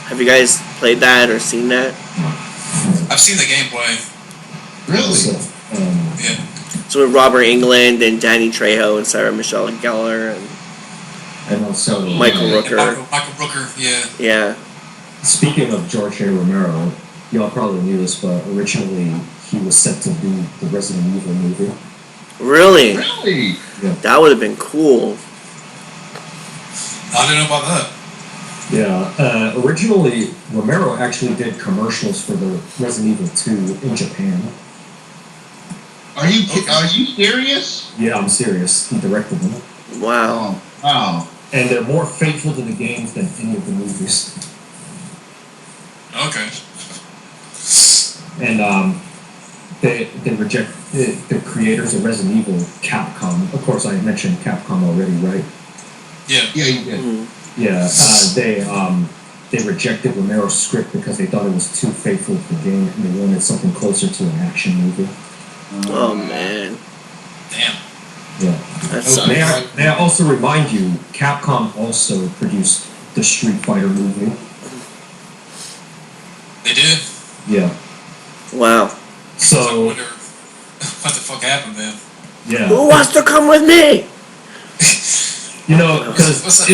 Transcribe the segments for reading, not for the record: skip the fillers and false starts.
Have you guys played that or seen that? I've seen the gameplay. Really? Yeah. So with Robert Englund and Danny Trejo and Sarah Michelle Gellar And also Michael Rooker. Michael Rooker, yeah. Yeah. Speaking of George A. Romero, y'all probably knew this, but originally he was set to do the Resident Evil movie. Really? Really? Yeah. That would have been cool. I didn't know about that. Yeah. Originally, Romero actually did commercials for the Resident Evil 2 in Japan. Are you serious? Yeah, I'm serious. He directed them. Wow. Oh, wow. And they're more faithful to the games than any of the movies. Okay. And they reject the creators of Resident Evil, Capcom. Of course, I mentioned Capcom already, right? Yeah. Yeah, you did. Mm. Yeah. They rejected Romero's script because they thought it was too faithful to the game, and they wanted something closer to an action movie. Oh man. Damn. Yeah. That sucks. May I also remind you, Capcom also produced the Street Fighter movie. They did? Yeah. Wow. So I So, wonder what the fuck happened then. yeah. Who wants to come with me? You know, because What's that?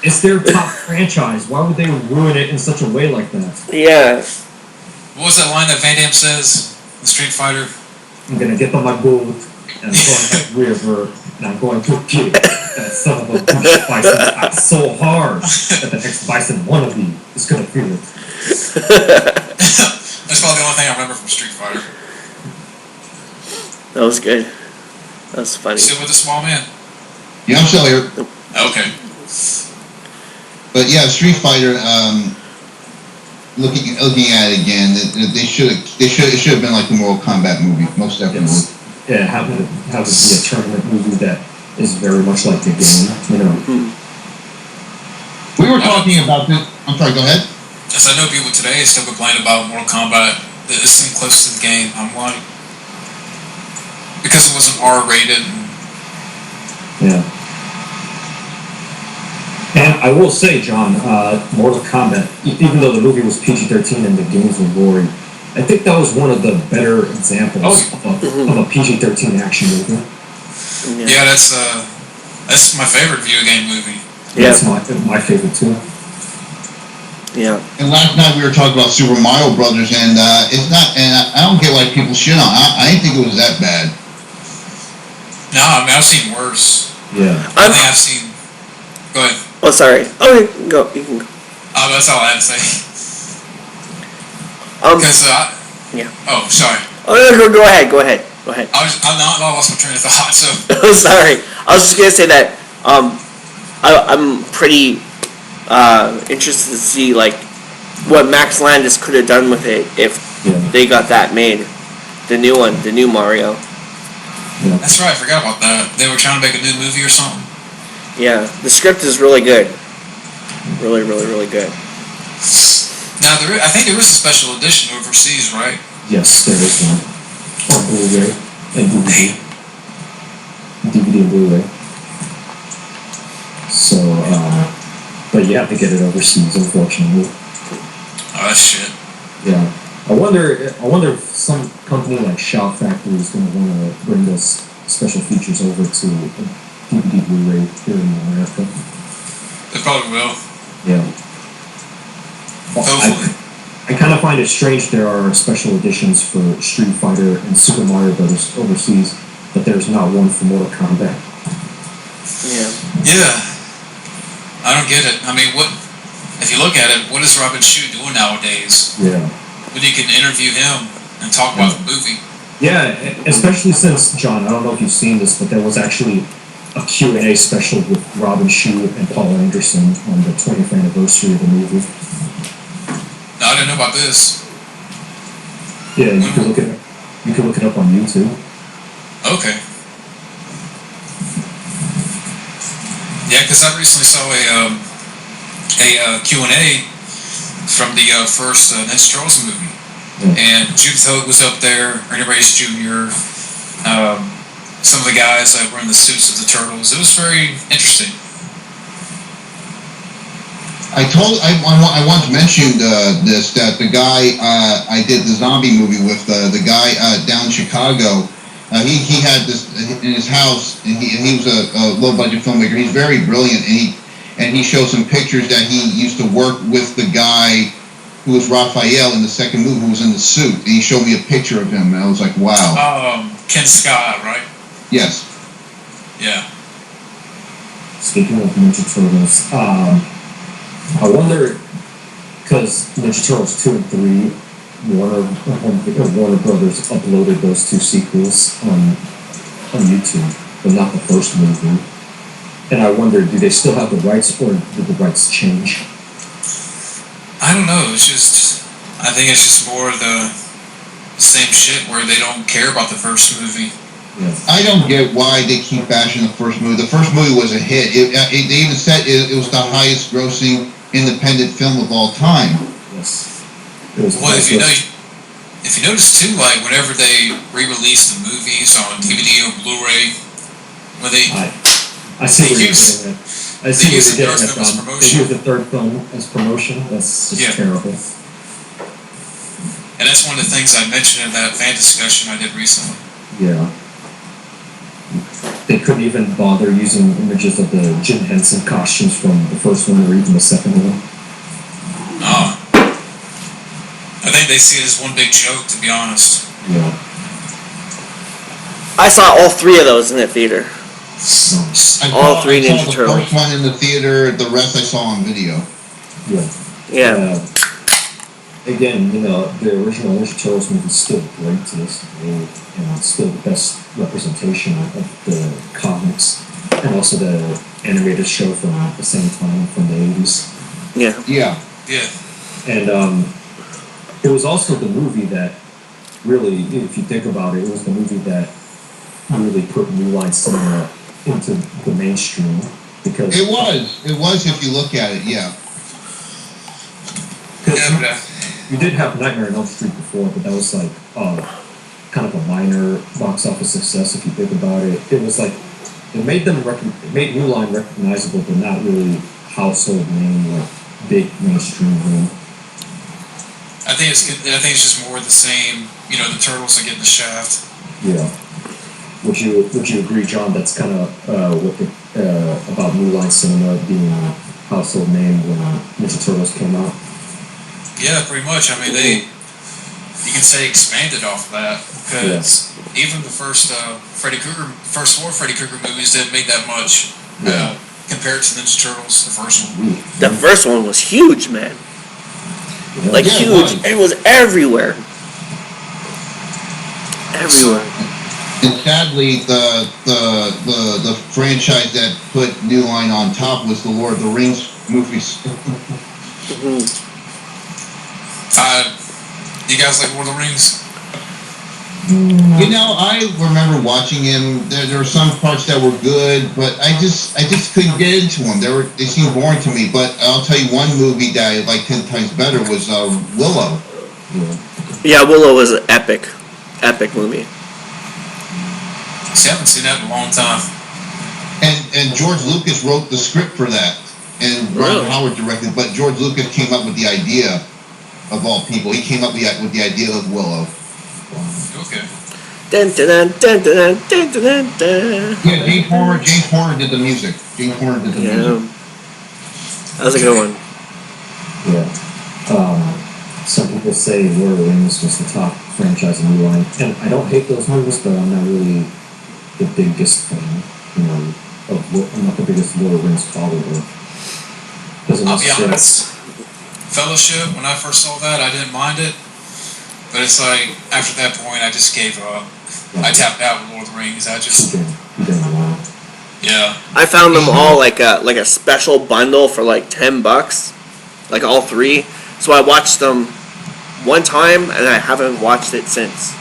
it's their top franchise. Why would they ruin it in such a way like that? Yeah. What was that line that Van Damme says in Street Fighter? I'm gonna get on my boat and I'm going to the river and I'm going to kick that son of a bitch bison so hard that the next bison wannabe is gonna feel it. That's probably the only thing I remember from Street Fighter. That was good. That was funny. Still with the small man? Yeah, I'm still here. Okay. But yeah, Street Fighter. Looking at it again, it should have been like the Mortal Kombat movie, most definitely. Yes. Yeah, have it be a tournament movie that is very much like the game, you know. We were talking about this. I'm sorry. Go ahead. As I know people today still complain about Mortal Kombat. That it seemed close to the game. I'm like, because it wasn't R-rated. Yeah. And I will say, John, Mortal Kombat, even though the movie was PG-13 and the games were gory, I think that was one of the better examples of a PG-13 action movie. Yeah, that's my favorite video game movie. Yeah, it's my favorite too. Yeah. And last night we were talking about Super Mario Brothers, and it's not. And I don't get why people shit on. I didn't think it was that bad. No, I mean I've seen worse. Yeah. I think I've seen. Go ahead. Oh, sorry. Oh, you can go. You can go. That's all I had to say. Because yeah. Oh, sorry. Oh, no, go ahead. Go ahead. Go ahead. I lost my train of thought. So. Oh, sorry. I was just gonna say that. I'm pretty interested to see like what Max Landis could have done with it if they got that made. The new one, the new Mario. Yeah. That's right. I forgot about that. They were trying to make a new movie or something. Yeah, the script is really good. Really, really, really good. Now, I think there is a special edition overseas, right? Yes, there is one. On Blu-ray and DVD. DVD and Blu-ray. So, but you have to get it overseas, unfortunately. Oh, that's shit. Yeah. I wonder if some company like Shout Factory is going to want to bring those special features over to DVD Blu-ray here in America. They probably will. Yeah. Hopefully. I kind of find it strange there are special editions for Street Fighter and Super Mario Brothers overseas, but there's not one for Mortal Kombat. Yeah. Yeah. I don't get it. I mean, if you look at it, what is Robin Shou doing nowadays? Yeah. When you can interview him and talk about the movie. Yeah, especially since, John, I don't know if you've seen this, but there was actually a Q&A special with Robin Shou and Paul Anderson on the 20th anniversary of the movie. No, I didn't know about this. Yeah, you can look it up on YouTube. Okay. Yeah, because I recently saw a Q&A from the first Ninja Turtles movie. And Judith Hogue was up there, Ernie Reyes Jr., some of the guys that were in the suits of the Turtles. It was very interesting. I once mentioned this, that the guy I did the zombie movie with, the guy down in Chicago. He had this in his house, and he was a low budget filmmaker. He's very brilliant, and he showed some pictures that he used to work with the guy who was Raphael in the second movie, who was in the suit. And he showed me a picture of him, and I was like, wow. Ken Scott, right? Yes. Yeah. Speaking of Ninja Turtles, I wonder, because Ninja Turtles 2 and 3, Warner Brothers uploaded those two sequels on YouTube, but not the first movie. And I wonder, do they still have the rights, or did the rights change? I don't know. I think it's just more of the same shit where they don't care about the first movie. Yeah. I don't get why they keep bashing the first movie. The first movie was a hit. They even said it was the highest grossing independent film of all time. Yes. Well, if you notice too, like whenever they re-release the movies on DVD or Blu-ray, when I see where you're getting at. I see where you're getting at, John. They use the third film as promotion. That's just terrible. And that's one of the things I mentioned in that fan discussion I did recently. Yeah. They couldn't even bother using images of the Jim Henson costumes from the first one or even the second one. Oh. I think they see it as one big joke, to be honest. Yeah. I saw all three of those in the theater. All three Ninja Turtles. The first one in the theater, the rest I saw on video. Yeah. Again, the original Ninja Turtles movie is still great to this day, and it's still the best representation of the comics, and also the animated show from the same time, from the 80s. Yeah. And it was also the movie that really, if you think about it, it was the movie that really put New Line Cinema into the mainstream, because it was if you look at it, yeah. You did have Nightmare on Elm Street before, but that was like kind of a minor box office success if you think about it. It was like it made New Line recognizable, but not really household name, like big mainstream name. I think it's just more the same. The Turtles are getting the shaft. Yeah. Would you agree, John? That's kind of about New Line Cinema being a household name when Ninja Turtles came out. Yeah, pretty much. I mean, you can say expanded off of that, because even the first four Freddy Krueger movies didn't make that much compared to Ninja Turtles, the first one. The first one was huge, man. Like huge. It was everywhere. Everywhere. And sadly, the franchise that put New Line on top was the Lord of the Rings movies. You guys like Lord of the Rings? I remember watching him. There were some parts that were good, but I just couldn't get into them. They seemed boring to me. But I'll tell you one movie that I liked 10 times better was Willow. Yeah, Willow was an epic movie. See, I haven't seen that in a long time. And George Lucas wrote the script for that, and Ron Howard directed. But George Lucas came up with the idea. Of all people, he came up with the idea of Willow. Okay. Dun, dun, dun, dun, dun, dun, dun. Yeah, James Horner did the music. James Horner did the music. That was a good one. Yeah. Some people say Lord of the Rings was the top franchise in New Line, and I don't hate those movies, but I'm not really the biggest fan. I'm not the biggest Lord of the Rings follower. I'll be honest. Fellowship, when I first saw that, I didn't mind it, but it's like after that point, I just gave up. I tapped out with Lord of the Rings. I found them all like a special bundle for like $10, like all three. So I watched them one time, and I haven't watched it since.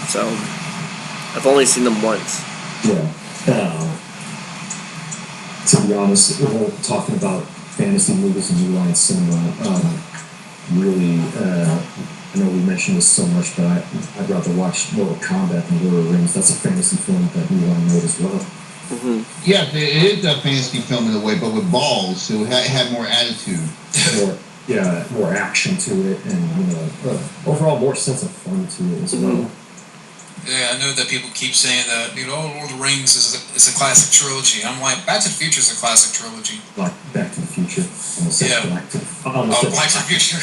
So I've only seen them once. Yeah. To be honest, we're talking about fantasy movies and New Line Cinema. Really, I know we mentioned this so much, but I'd rather watch Mortal Kombat than Lord of the Rings. That's a fantasy film that New Line made as well. Yeah, it is a fantasy film in a way, but with balls, so it had more attitude. More action to it, and overall more sense of fun to it as well. Yeah, I know that people keep saying that, Lord of the Rings is a classic trilogy. I'm like, Back to the Future is a classic trilogy. Like Back to the Future. Yeah. Back to the Future.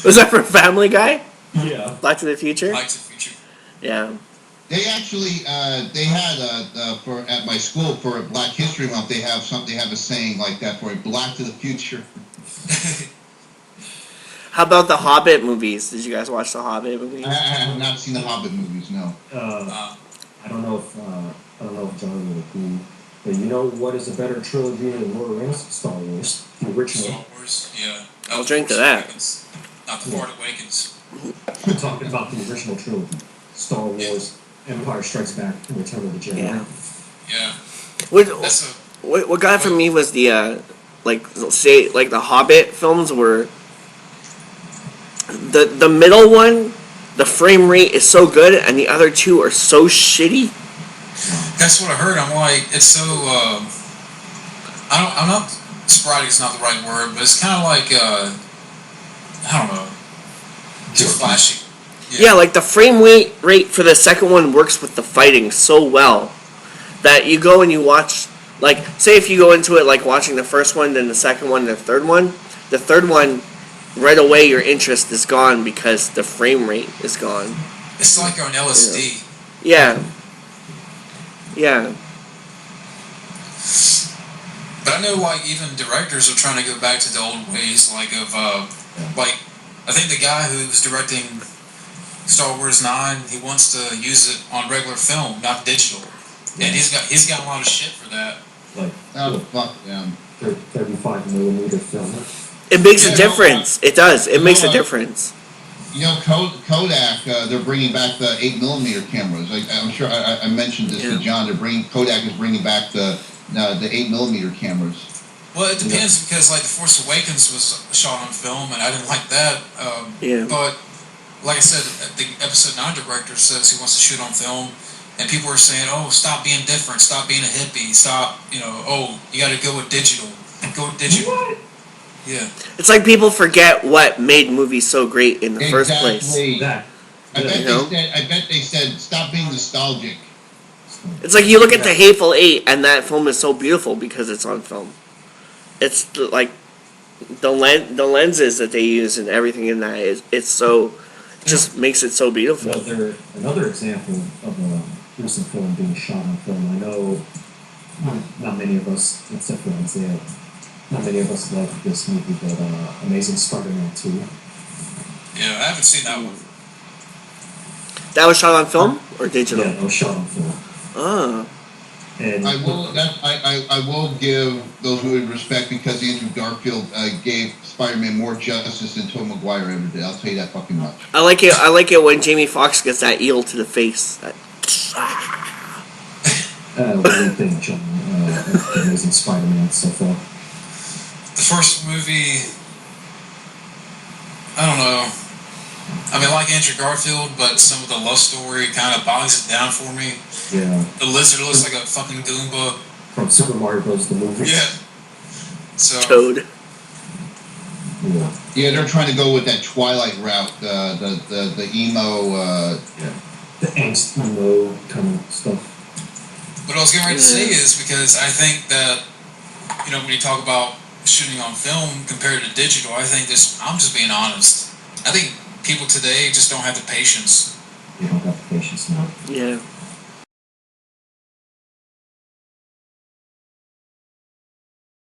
Was that for Family Guy? Yeah. Back to the Future? Back to the Future. Yeah. They actually, they had at my school for Black History Month. They have a saying like that for Black to the Future. Uh, How about the Hobbit movies? Did you guys watch the Hobbit movies? I have not seen the Hobbit movies. No. I don't know if John would agree, but you know what is a better trilogy than Lord of the Rings? Star Wars, the original. Star Wars, yeah. I'll drink to that. Awakens. Not the Force Awakens. We're talking about the original trilogy: Star Wars, Empire Strikes Back, and Return of the Jedi. Yeah. Yeah. What got it for me was the the Hobbit films were the middle one, the frame rate is so good, and the other two are so shitty. That's what I heard. I'm like, it's so. I'm not. Sporadic is not the right word, but it's kind of like I don't know. Too flashy. Yeah, like the frame rate for the second one works with the fighting so well that you go and you watch, like, say if you go into it like watching the first one, then the second one, the third one, right away your interest is gone because the frame rate is gone. It's like you're on LSD. Yeah. Yeah. But I know, like, even directors are trying to go back to the old ways, like, I think the guy who's directing Star Wars 9, he wants to use it on regular film, not digital. And he's got a lot of shit for that. Like, fuck them. 35mm film. It makes a difference. It does. It makes a difference. Kodak, they're bringing back the 8mm cameras. I'm sure I mentioned this to John. Kodak is bringing back the 8mm cameras. Well, it depends because, like, The Force Awakens was shot on film, and I didn't like that. But, like I said, the Episode 9 director says he wants to shoot on film, and people are saying, oh, stop being different, stop being a hippie, stop, you got to go with digital. Go with digital. What? Yeah. It's like people forget what made movies so great in the first place. I bet they said, stop being nostalgic. It's like you look at The Hateful Eight, and that film is so beautiful because it's on film. It's like the lenses that they use and everything in that just makes it so beautiful. Another example of a recent film being shot on film. I know not many of us, except for Isaiah, not many of us like this movie, but Amazing Spider-Man 2. Yeah, I haven't seen that one. That was shot on film or digital? Yeah, it was shot on film. Oh. And I will give those movies respect because Andrew Garfield gave Spider-Man more justice than Tobey Maguire ever did. I'll tell you that fucking much. I like it when Jamie Foxx gets that eel to the face. What do you think, John? Amazing Spider-Man so far. The first movie, I don't know. I mean, like Andrew Garfield, but some of the love story kind of bogs it down for me. Yeah. The lizard looks like a fucking Goomba. From Super Mario Bros. The movie. Yeah. So. Toad. Yeah, they're trying to go with that Twilight route, the emo. The angst emo kind of stuff. What I was getting ready to say is because I think that when you talk about shooting on film compared to digital, I think I'm just being honest. I think people today just don't have the patience. They don't have the patience now. Yeah.